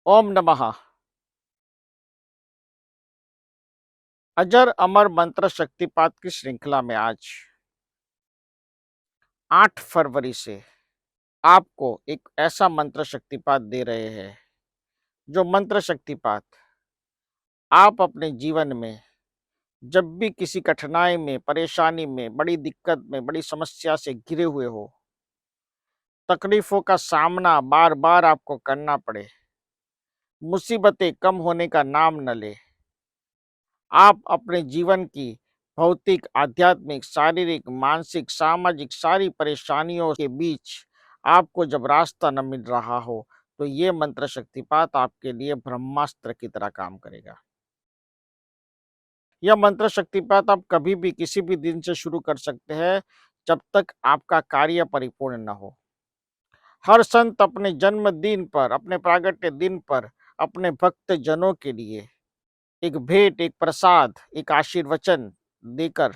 ओम नमः। अजर अमर मंत्र शक्तिपात की श्रृंखला में आज 8 फरवरी से आपको एक ऐसा मंत्र शक्तिपात दे रहे हैं, जो मंत्र शक्तिपात आप अपने जीवन में जब भी किसी कठिनाई में, परेशानी में, बड़ी दिक्कत में, बड़ी समस्या से घिरे हुए हो, तकलीफों का सामना बार-बार आपको करना पड़े, मुसीबतें कम होने का नाम न ले, आप अपने जीवन की भौतिक, आध्यात्मिक, शारीरिक, मानसिक, सामाजिक सारी परेशानियों के बीच आपको जब रास्ता न मिल रहा हो, तो ये मंत्र शक्तिपात आपके लिए ब्रह्मास्त्र की तरह काम करेगा। यह मंत्र शक्तिपात आप कभी भी किसी भी दिन से शुरू कर सकते हैं, जब तक आपका कार्य परिपूर्ण न हो। हर संत अपने जन्मदिन पर, अपने प्रागट्य दिन पर, अपने भक्त जनों के लिए एक भेंट, एक प्रसाद, एक आशीर्वचन देकर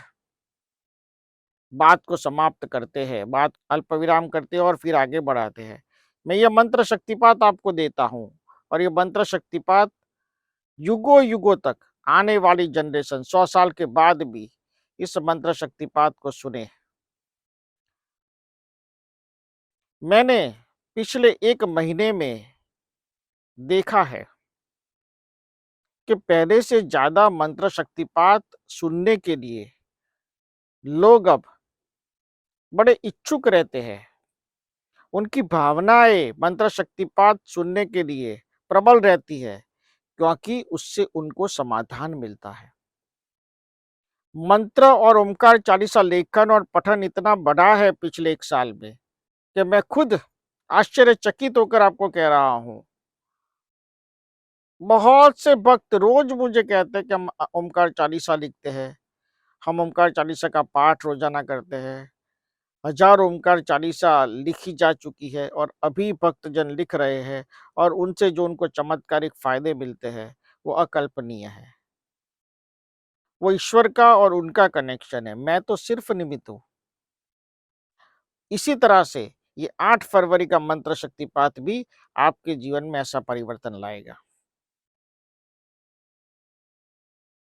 बात को समाप्त करते हैं, बात अल्पविराम करते हैं और फिर आगे बढ़ाते हैं। मैं ये मंत्र शक्तिपात आपको देता हूँ और ये मंत्र शक्तिपात युगों-युगों तक आने वाली जनरेशन 100 साल के बाद भी इस मंत्र शक्तिपात को सुने। मैंने पिछले 1 महीने में देखा है कि पहले से ज़्यादा मंत्र शक्तिपात सुनने के लिए लोग अब बड़े इच्छुक रहते हैं। उनकी भावनाएँ मंत्र शक्तिपात सुनने के लिए प्रबल रहती है, क्योंकि उससे उनको समाधान मिलता है। मंत्र और ओमकार चालीसा लेखन और पठन इतना बढ़ा है पिछले 1 साल में कि मैं खुद आश्चर्यचकित होकर आपको कह रहा हूँ। बहुत से भक्त रोज़ मुझे कहते हैं कि हम ओमकार चालीसा लिखते हैं, हम ओमकार चालीसा का पाठ रोज़ाना करते हैं। हज़ारों ओमकार चालीसा लिखी जा चुकी है और अभी भक्तजन लिख रहे हैं और उनसे जो उनको चमत्कारिक फ़ायदे मिलते हैं, वो अकल्पनीय है। वो ईश्वर का और उनका कनेक्शन है, मैं तो सिर्फ़ निमित्त हूँ। इसी तरह से ये 8 फरवरी का मंत्र शक्तिपात भी आपके जीवन में ऐसा परिवर्तन लाएगा।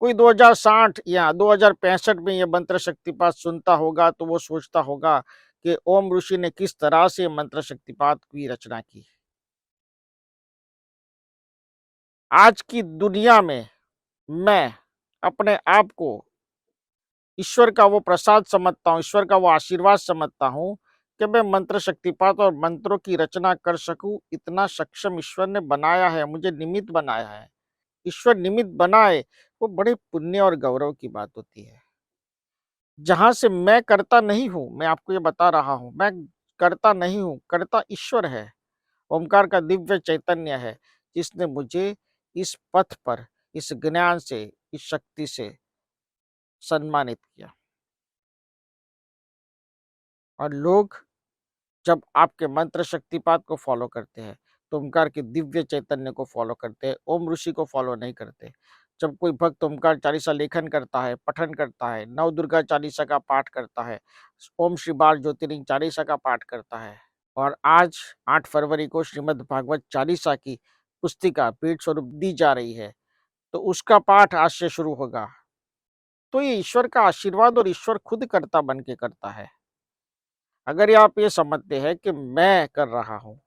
कोई 2060 या 2065 में ये मंत्र शक्तिपात सुनता होगा तो वो सोचता होगा कि ओम ऋषि ने किस तरह से मंत्र शक्तिपात की रचना की। आज की दुनिया में मैं अपने आप को ईश्वर का वो प्रसाद समझता हूँ, ईश्वर का वो आशीर्वाद समझता हूँ कि मैं मंत्र शक्तिपात और मंत्रों की रचना कर सकूँ, इतना सक्षम ईश्वर ने बनाया है, मुझे निमित्त बनाया है। ईश्वर निमित्त बनाए, वो बड़े पुण्य और गौरव की बात होती है। जहाँ से मैं करता नहीं हूँ, मैं आपको ये बता रहा हूँ, मैं करता नहीं हूँ, करता ईश्वर है। ओमकार का दिव्य चैतन्य है, जिसने मुझे इस पथ पर, इस ज्ञान से, इस शक्ति से सम्मानित किया। और लोग जब आपके मंत्र शक्तिपात को फॉलो करते हैं, तो ओमकार के दिव्य चैतन्य को फॉलो करते हैं, ओम ऋषि को फॉलो नहीं करते। जब कोई भक्त ओमकार चालीसा लेखन करता है, पठन करता है, नव दुर्गा चालीसा का पाठ करता है, ओम श्री बाल ज्योतिर्लिंग चालीसा का पाठ करता है और आज 8 फरवरी को श्रीमद् भागवत चालीसा की पुस्तिका भेंट स्वरूप दी जा रही है, तो उसका पाठ आज से शुरू होगा। तो ये ईश्वर का आशीर्वाद और ईश्वर खुद कर्ता बन के करता है। अगर ये आप ये समझते हैं कि मैं कर रहा हूँ,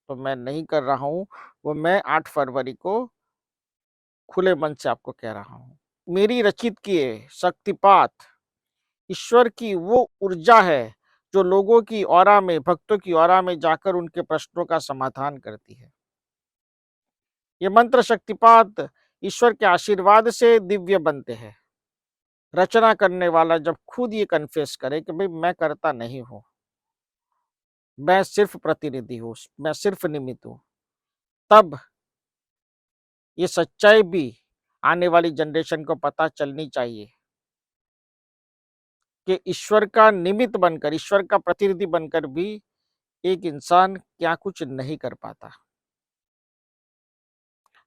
तो मैं नहीं कर रहा हूँ, वो मैं 8 फरवरी को खुले मन से आपको कह रहा हूँ। मेरी रचित किए शक्तिपात ईश्वर की वो ऊर्जा है, जो लोगों की ऑरा में, भक्तों की ऑरा में जाकर उनके प्रश्नों का समाधान करती है। ये मंत्र शक्तिपात ईश्वर के आशीर्वाद से दिव्य बनते हैं। रचना करने वाला जब खुद ये कन्फेस करे कि भाई मैं करता नहीं हूँ, मैं सिर्फ प्रतिनिधि हूँ, मैं सिर्फ निमित्त हूँ, तब ये सच्चाई भी आने वाली जनरेशन को पता चलनी चाहिए कि ईश्वर का निमित्त बनकर, ईश्वर का प्रतिनिधि बनकर भी एक इंसान क्या कुछ नहीं कर पाता।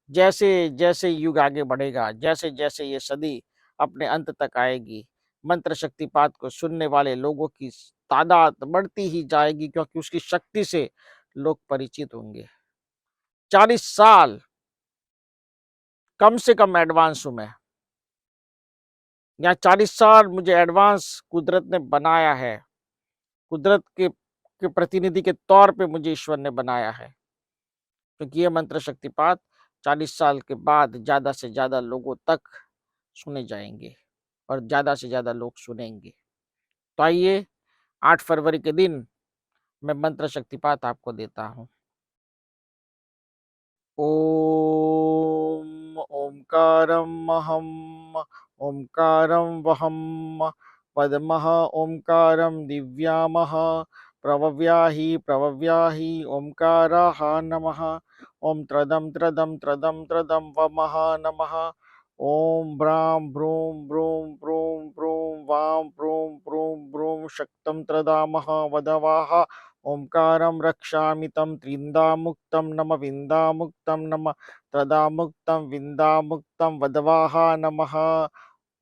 जैसे-जैसे युग आगे बढ़ेगा, जैसे-जैसे ये सदी अपने अंत तक आएगी, मंत्र शक्तिपात को सुनने वाले लोगों की तादाद बढ़ती ही जाएगी, क्योंकि उसकी शक्ति से लोग परिचित होंगे। 40 साल कम से कम एडवांस हूँ मैं। यहाँ 40 साल मुझे एडवांस कुदरत ने बनाया है। कुदरत के प्रतिनिधि के तौर पे मुझे ईश्वर ने बनाया है, क्योंकि ये मंत्र शक्तिपात 40 साल के बाद ज़्यादा से ज़्यादा लोगों तक सुने जाएंगे और ज़्यादा से ज़्यादा लोग सुनेंगे। तो आइए 8 फरवरी के दिन मैं मंत्र शक्तिपात आपको देता हूँ। ओम ओंकारम अहम ओंकारम वहम पद्मः ओंकारम दिव्यामः प्रवव्याहि ओंकाराः नमः। ओम त्रदम त्रदम त्रदम त्रदम वमः नमः। ओम ब्रां ब्रूं ब्रूं ब्रूं ब्रूं वां ब्रूं ब्रूं ब्रूं शक्तं त्रदामः वदवाः। ओंकारं रक्षामि तं त्रिन्दामुक्तं नम विन्दामुक्तं नम त्रदामुक्तं विन्दामुक्तं वदवाः नमः।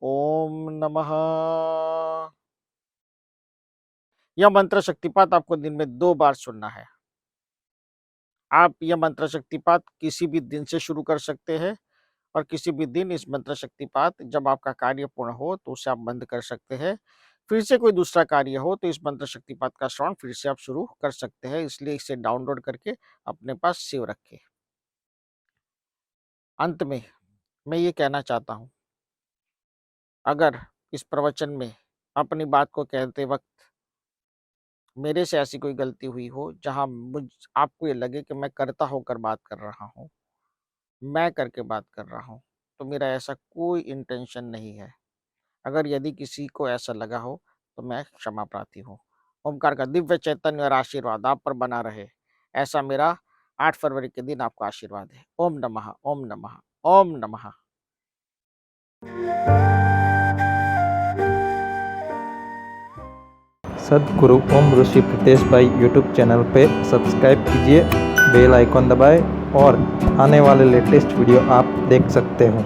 ओम नमः। यह मंत्र शक्तिपात आपको दिन में 2 बार सुनना है। आप यह मंत्र शक्तिपात किसी भी दिन से शुरू कर सकते हैं और किसी भी दिन इस मंत्र शक्तिपात जब आपका कार्य पूर्ण हो तो उसे आप बंद कर सकते हैं। फिर से कोई दूसरा कार्य हो तो इस मंत्र शक्तिपात का श्रवण फिर से आप शुरू कर सकते हैं, इसलिए इसे डाउनलोड करके अपने पास सेव रखें। अंत में मैं ये कहना चाहता हूँ, अगर इस प्रवचन में अपनी बात को कहते वक्त मेरे से ऐसी कोई गलती हुई हो जहाँ आपको ये लगे कि मैं कर्ता होकर बात कर रहा हूँ, मैं करके बात कर रहा हूँ, तो मेरा ऐसा कोई इंटेंशन नहीं है। अगर यदि किसी को ऐसा लगा हो तो मैं क्षमा प्रार्थी हूँ। ओमकार का दिव्य चैतन्य और आशीर्वाद आप पर बना रहे, ऐसा मेरा 8 फरवरी के दिन आपको आशीर्वाद है। ओम नमः, ओम नमः, ओम नमः। सद्गुरु ओम ऋषि प्रीतेश भाई यूट्यूब चैनल पे सब्सक्राइब कीजिए, बेल आइकॉन दबाएं और आने वाले लेटेस्ट वीडियो आप देख सकते हो।